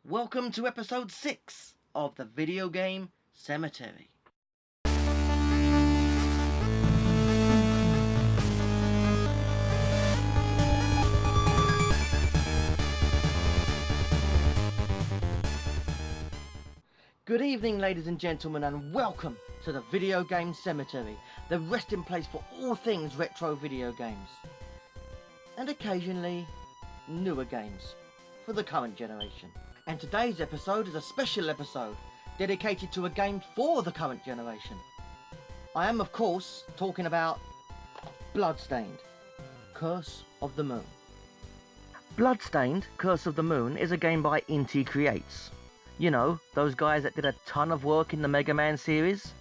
Welcome to episode 6 of the Video Game Cemetery. Good evening, ladies and gentlemen, and welcome to the Video Game Cemetery, the resting place for all things retro video games. And occasionally, newer games for the current generation. And today's episode is a special episode dedicated to a game for the current generation. I am, of course, talking about Bloodstained, Curse of the Moon. Bloodstained, Curse of the Moon is a game by Inti Creates. You know, those guys that did a ton of work in the Mega Man series.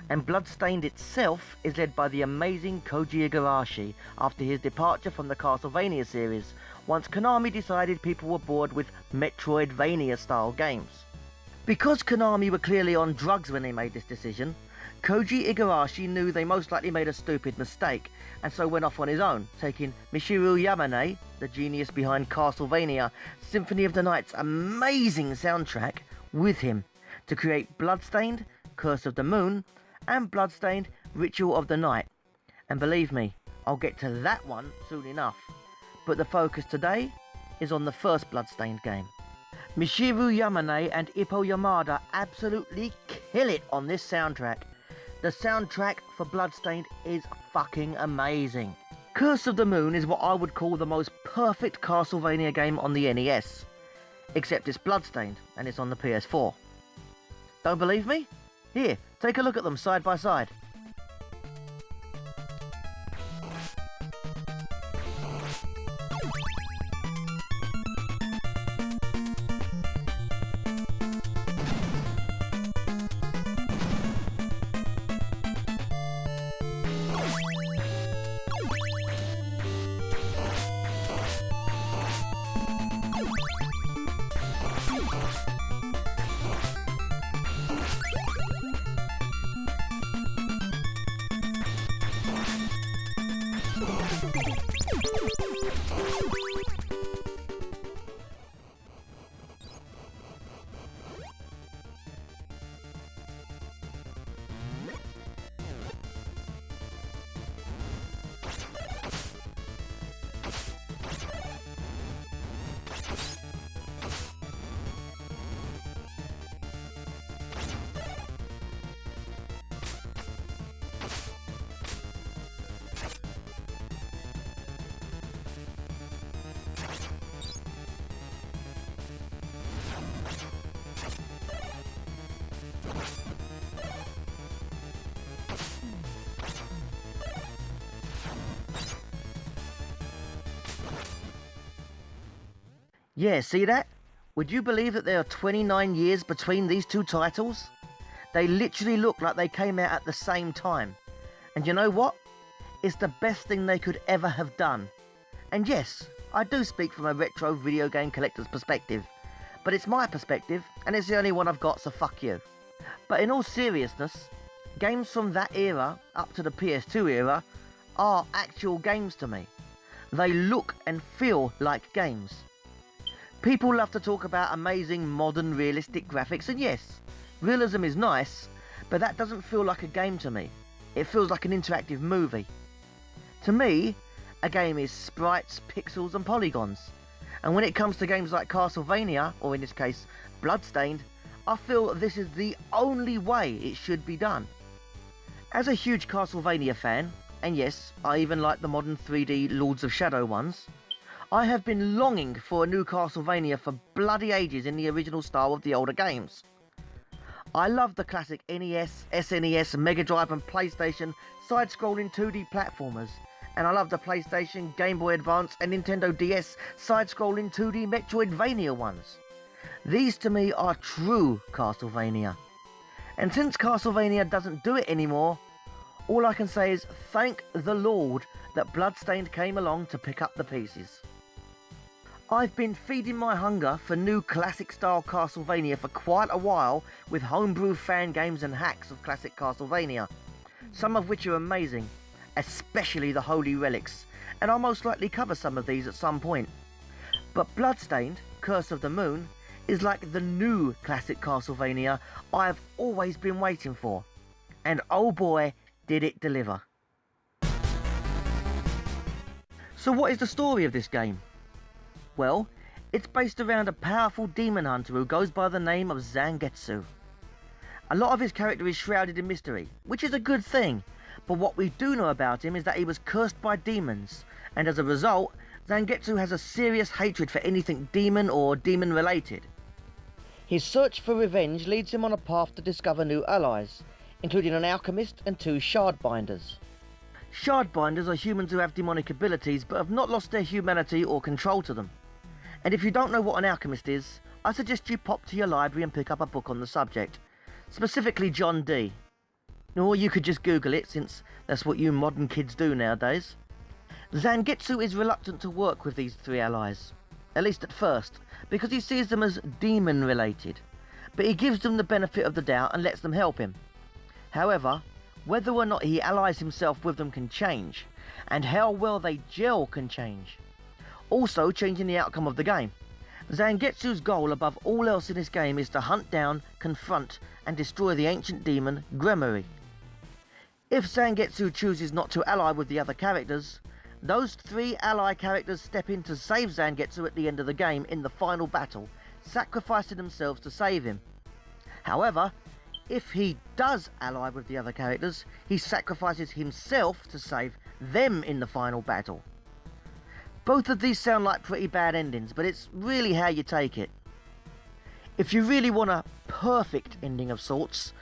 And Bloodstained itself is led by the amazing Koji Igarashi after his departure from the Castlevania series, once Konami decided people were bored with Metroidvania-style games. Because Konami were clearly on drugs when they made this decision, Koji Igarashi knew they most likely made a stupid mistake, and so went off on his own, taking Michiru Yamane, the genius behind Castlevania Symphony of the Night's amazing soundtrack, with him to create Bloodstained, Curse of the Moon, and Bloodstained, Ritual of the Night. And believe me, I'll get to that one soon enough. But the focus today is on the first Bloodstained game. Michiru Yamane and Ippo Yamada absolutely kill it on this soundtrack. The soundtrack for Bloodstained is fucking amazing. Curse of the Moon is what I would call the most perfect Castlevania game on the NES. Except it's Bloodstained and it's on the PS4. Don't believe me? Here, take a look at them side by side. Yeah, see that? Would you believe that there are 29 years between these two titles? They literally look like they came out at the same time. And you know what? It's the best thing they could ever have done. And yes, I do speak from a retro video game collector's perspective. But it's my perspective, and it's the only one I've got, so fuck you. But in all seriousness, games from that era, up to the PS2 era, are actual games to me. They look and feel like games. People love to talk about amazing modern realistic graphics, and yes, realism is nice, but that doesn't feel like a game to me. It feels like an interactive movie. To me, a game is sprites, pixels and polygons. And when it comes to games like Castlevania, or in this case, Bloodstained, I feel this is the only way it should be done. As a huge Castlevania fan, and yes, I even like the modern 3D Lords of Shadow ones, I have been longing for a new Castlevania for bloody ages in the original style of the older games. I love the classic NES, SNES, Mega Drive and PlayStation side-scrolling 2D platformers, and I love the PlayStation, Game Boy Advance and Nintendo DS side-scrolling 2D Metroidvania ones. These to me are true Castlevania. And since Castlevania doesn't do it anymore, all I can say is thank the Lord that Bloodstained came along to pick up the pieces. I've been feeding my hunger for new classic-style Castlevania for quite a while with homebrew fan games and hacks of classic Castlevania, some of which are amazing, especially the Holy Relics, and I'll most likely cover some of these at some point. But Bloodstained, Curse of the Moon, is like the new classic Castlevania I've always been waiting for. And oh boy, did it deliver. So what is the story of this game? Well, it's based around a powerful demon hunter who goes by the name of Zangetsu. A lot of his character is shrouded in mystery, which is a good thing, but what we do know about him is that he was cursed by demons, and as a result, Zangetsu has a serious hatred for anything demon or demon related. His search for revenge leads him on a path to discover new allies, including an alchemist and 2 shardbinders. Shardbinders are humans who have demonic abilities but have not lost their humanity or control to them. And if you don't know what an alchemist is, I suggest you pop to your library and pick up a book on the subject, specifically John Dee. Or you could just Google it, since that's what you modern kids do nowadays. Zangetsu is reluctant to work with these 3 allies, at least at first, because he sees them as demon related, but he gives them the benefit of the doubt and lets them help him. However, whether or not he allies himself with them can change, and how well they gel can change, also changing the outcome of the game. Zangetsu's goal above all else in this game is to hunt down, confront, and destroy the ancient demon Gremory. If Zangetsu chooses not to ally with the other characters, those 3 ally characters step in to save Zangetsu at the end of the game in the final battle, sacrificing themselves to save him. However, if he does ally with the other characters, he sacrifices himself to save them in the final battle. Both of these sound like pretty bad endings, but it's really how you take it. If you really want a perfect ending of sorts,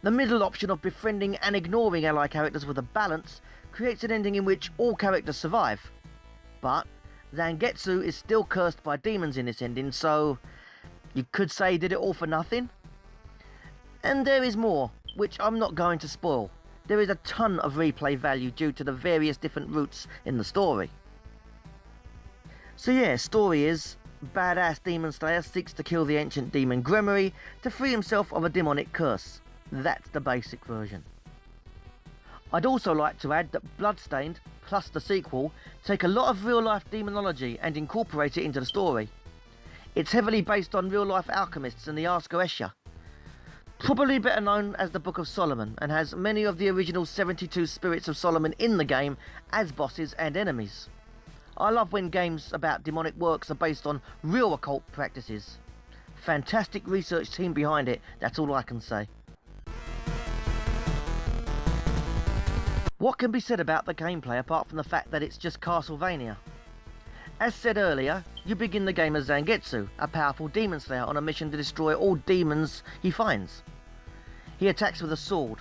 the middle option of befriending and ignoring ally characters with a balance creates an ending in which all characters survive. But Zangetsu is still cursed by demons in this ending, so you could say he did it all for nothing. And there is more, which I'm not going to spoil. There is a ton of replay value due to the various different routes in the story. So yeah, story is, badass demon slayer seeks to kill the ancient demon Gremory to free himself of a demonic curse. That's the basic version. I'd also like to add that Bloodstained, plus the sequel, take a lot of real life demonology and incorporate it into the story. It's heavily based on real life alchemists and the Ars Goetia, probably better known as the Book of Solomon, and has many of the original 72 spirits of Solomon in the game as bosses and enemies. I love when games about demonic works are based on real occult practices. Fantastic research team behind it, that's all I can say. What can be said about the gameplay apart from the fact that it's just Castlevania? As said earlier, you begin the game as Zangetsu, a powerful demon slayer on a mission to destroy all demons he finds. He attacks with a sword.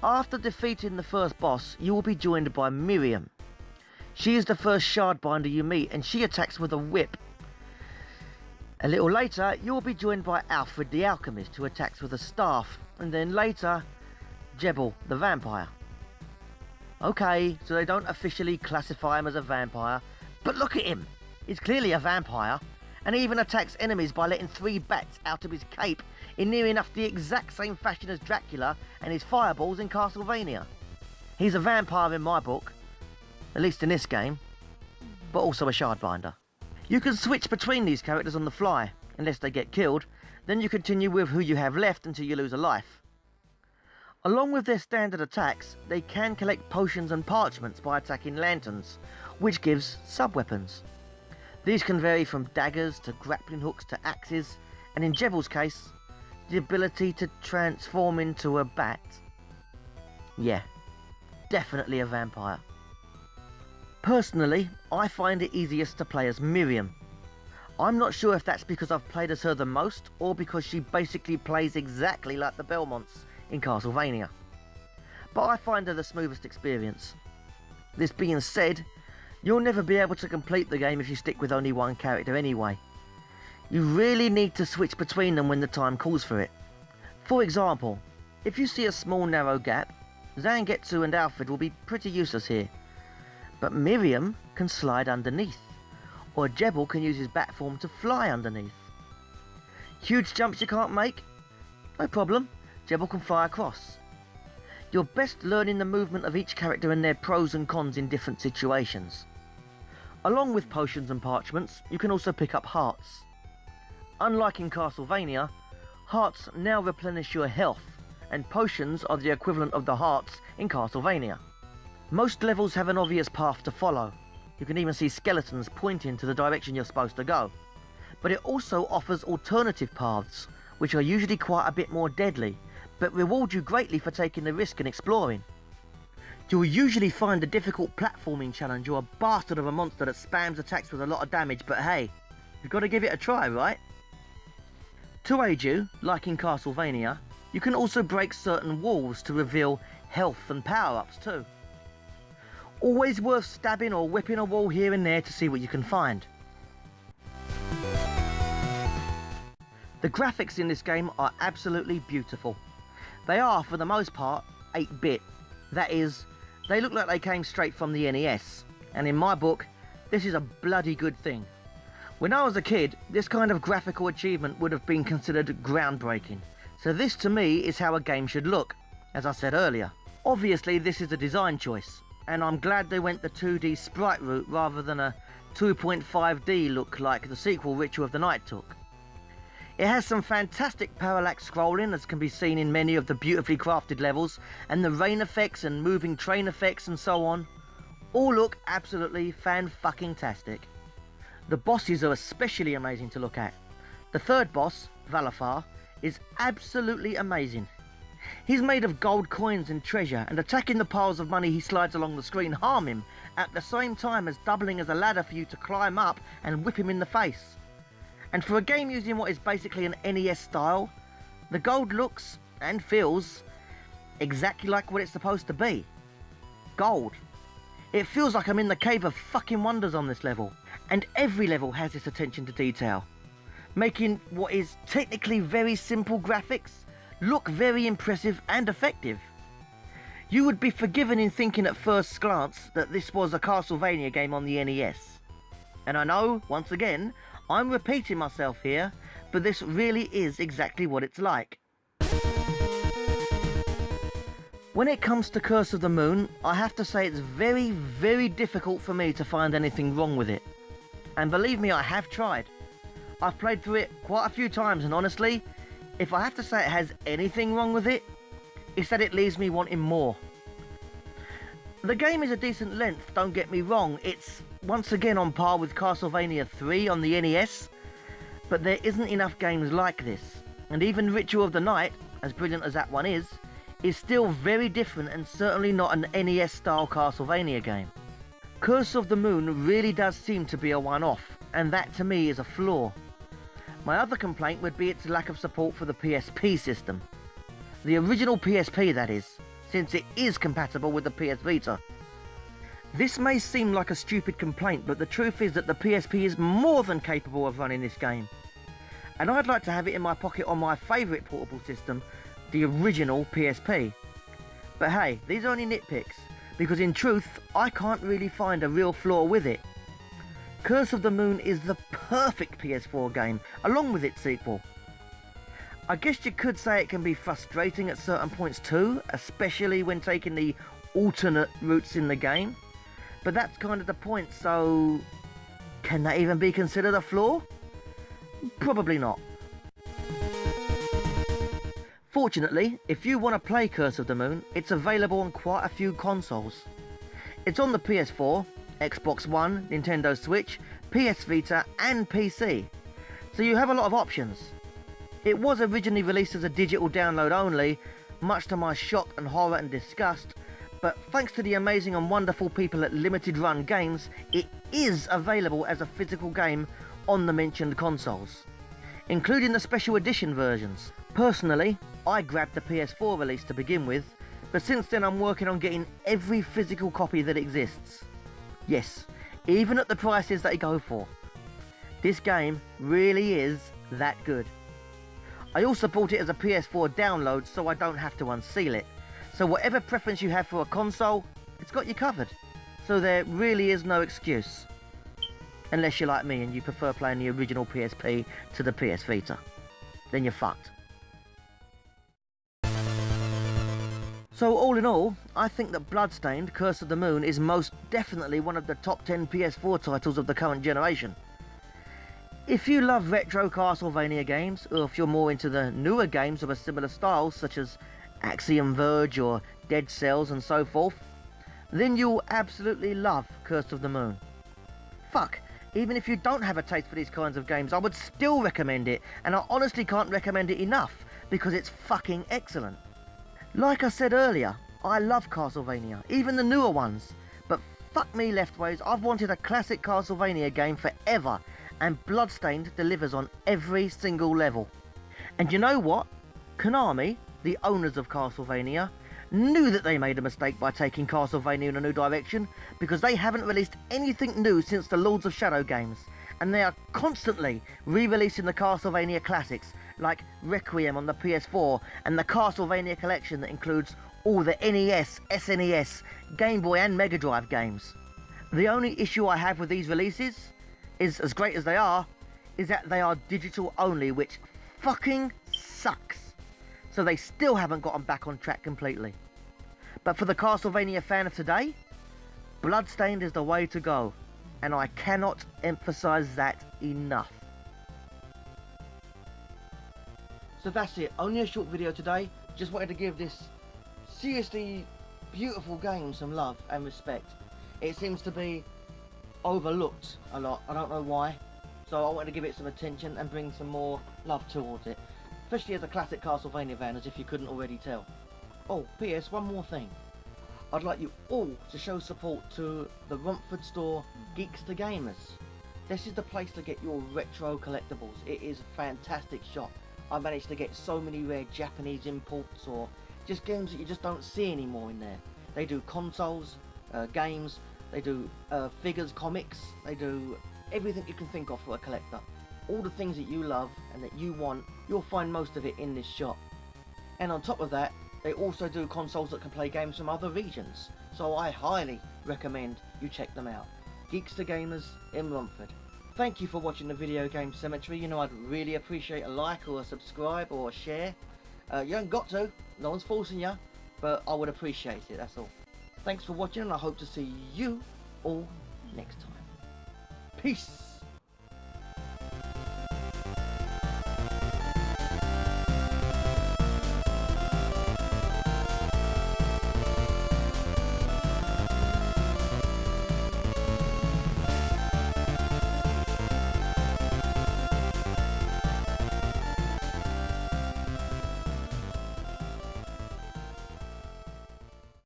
After defeating the first boss, you will be joined by Miriam. She is the first shardbinder you meet, and she attacks with a whip. A little later, you will be joined by Alfred the Alchemist, who attacks with a staff, and then later, Jebel the Vampire. Okay, so they don't officially classify him as a vampire, but look at him! He's clearly a vampire, and he even attacks enemies by letting 3 bats out of his cape in near enough the exact same fashion as Dracula and his fireballs in Castlevania. He's a vampire in my book, at least in this game, but also a shardbinder. You can switch between these characters on the fly, unless they get killed, then you continue with who you have left until you lose a life. Along with their standard attacks, they can collect potions and parchments by attacking lanterns, which gives sub-weapons. These can vary from daggers to grappling hooks to axes, and in Jebel's case, the ability to transform into a bat. Yeah, definitely a vampire. Personally, I find it easiest to play as Miriam. I'm not sure if that's because I've played as her the most, or because she basically plays exactly like the Belmonts in Castlevania. But I find her the smoothest experience. This being said, you'll never be able to complete the game if you stick with only one character anyway. You really need to switch between them when the time calls for it. For example, if you see a small narrow gap, Zangetsu and Alfred will be pretty useless here. But Miriam can slide underneath, or Jebel can use his bat form to fly underneath. Huge jumps you can't make? No problem, Jebel can fly across. You're best learning the movement of each character and their pros and cons in different situations. Along with potions and parchments, you can also pick up hearts. Unlike in Castlevania, hearts now replenish your health, and potions are the equivalent of the hearts in Castlevania. Most levels have an obvious path to follow. You can even see skeletons pointing to the direction you're supposed to go. But it also offers alternative paths, which are usually quite a bit more deadly, but reward you greatly for taking the risk and exploring. You'll usually find a difficult platforming challenge or a bastard of a monster that spams attacks with a lot of damage, but hey, you've got to give it a try, right? To aid you, like in Castlevania, you can also break certain walls to reveal health and power-ups too. Always worth stabbing or whipping a wall here and there to see what you can find. The graphics in this game are absolutely beautiful. They are, for the most part, 8-bit. That is, they look like they came straight from the NES, and in my book, this is a bloody good thing. When I was a kid, this kind of graphical achievement would have been considered groundbreaking, so this to me is how a game should look, as I said earlier. Obviously this is a design choice, and I'm glad they went the 2D sprite route rather than a 2.5D look like the sequel Ritual of the Night took. It has some fantastic parallax scrolling, as can be seen in many of the beautifully crafted levels, and the rain effects and moving train effects and so on all look absolutely fan-fucking-tastic. The bosses are especially amazing to look at. The third boss, Valafar, is absolutely amazing. He's made of gold coins and treasure, and attacking the piles of money he slides along the screen harm him, at the same time as doubling as a ladder for you to climb up and whip him in the face. And for a game using what is basically an NES style, the gold looks and feels exactly like what it's supposed to be. Gold. It feels like I'm in the Cave of Fucking Wonders on this level, and every level has this attention to detail, making what is technically very simple graphics look very impressive and effective. You would be forgiven in thinking at first glance that this was a Castlevania game on the NES. And I know, once again, I'm repeating myself here, but this really is exactly what it's like. When it comes to Curse of the Moon, I have to say it's very, very difficult for me to find anything wrong with it. And believe me, I have tried. I've played through it quite a few times, and honestly, if I have to say it has anything wrong with it, it's that it leaves me wanting more. The game is a decent length, don't get me wrong. It's once again on par with Castlevania 3 on the NES, but there isn't enough games like this. And even Ritual of the Night, as brilliant as that one is still very different and certainly not an NES-style Castlevania game. Curse of the Moon really does seem to be a one-off, and that to me is a flaw. My other complaint would be its lack of support for the PSP system. The original PSP, that is, since it is compatible with the PS Vita. This may seem like a stupid complaint, but the truth is that the PSP is more than capable of running this game. And I'd like to have it in my pocket on my favourite portable system, the original PSP. But hey, these are only nitpicks, because in truth, I can't really find a real flaw with it. Curse of the Moon is the perfect PS4 game, along with its sequel. I guess you could say it can be frustrating at certain points too, especially when taking the alternate routes in the game. But that's kind of the point, so can that even be considered a flaw? Probably not. Fortunately, if you want to play Curse of the Moon, it's available on quite a few consoles. It's on the PS4, Xbox One, Nintendo Switch, PS Vita and PC, so you have a lot of options. It was originally released as a digital download only, much to my shock and horror and disgust, but thanks to the amazing and wonderful people at Limited Run Games, it is available as a physical game on the mentioned consoles, including the special edition versions. Personally, I grabbed the PS4 release to begin with, but since then I'm working on getting every physical copy that exists. Yes, even at the prices they go for. This game really is that good. I also bought it as a PS4 download so I don't have to unseal it. So whatever preference you have for a console, it's got you covered. So there really is no excuse. Unless you're like me and you prefer playing the original PSP to the PS Vita. Then you're fucked. So all in all, I think that Bloodstained, Curse of the Moon is most definitely one of the top 10 PS4 titles of the current generation. If you love retro Castlevania games, or if you're more into the newer games of a similar style, such as Axiom Verge or Dead Cells and so forth, then you'll absolutely love Curse of the Moon. Fuck, even if you don't have a taste for these kinds of games, I would still recommend it, and I honestly can't recommend it enough, because it's fucking excellent. Like I said earlier, I love Castlevania, even the newer ones, but fuck me Leftways, I've wanted a classic Castlevania game forever, and Bloodstained delivers on every single level. And you know what? Konami, the owners of Castlevania, knew that they made a mistake by taking Castlevania in a new direction, because they haven't released anything new since the Lords of Shadow games, and they are constantly re-releasing the Castlevania classics, like Requiem on the PS4, and the Castlevania collection that includes all the NES, SNES, Game Boy and Mega Drive games. The only issue I have with these releases is, as great as they are, is that they are digital only, which fucking sucks. So they still haven't gotten back on track completely. But for the Castlevania fan of today, Bloodstained is the way to go, and I cannot emphasize that enough. So that's it, only a short video today. Just wanted to give this seriously beautiful game some love and respect. It seems to be overlooked a lot, I don't know why, so I wanted to give it some attention and bring some more love towards it, especially as a classic Castlevania fan, as if you couldn't already tell. Oh, P.S. one more thing, I'd like you all to show support to the Romford store Geeks to Gamers. This is the place to get your retro collectibles. It is a fantastic shop. I managed to get so many rare Japanese imports, or just games that you just don't see anymore in there. They do consoles, games, they do figures, comics, they do everything you can think of for a collector. All the things that you love and that you want, you'll find most of it in this shop. And on top of that, they also do consoles that can play games from other regions. So I highly recommend you check them out. Geeks to Gamers in Romford. Thank you for watching the Video Game Cemetery. You know, I'd really appreciate a like or a subscribe or a share. You haven't got to, no one's forcing you, but I would appreciate it, that's all. Thanks for watching, and I hope to see you all next time. Peace!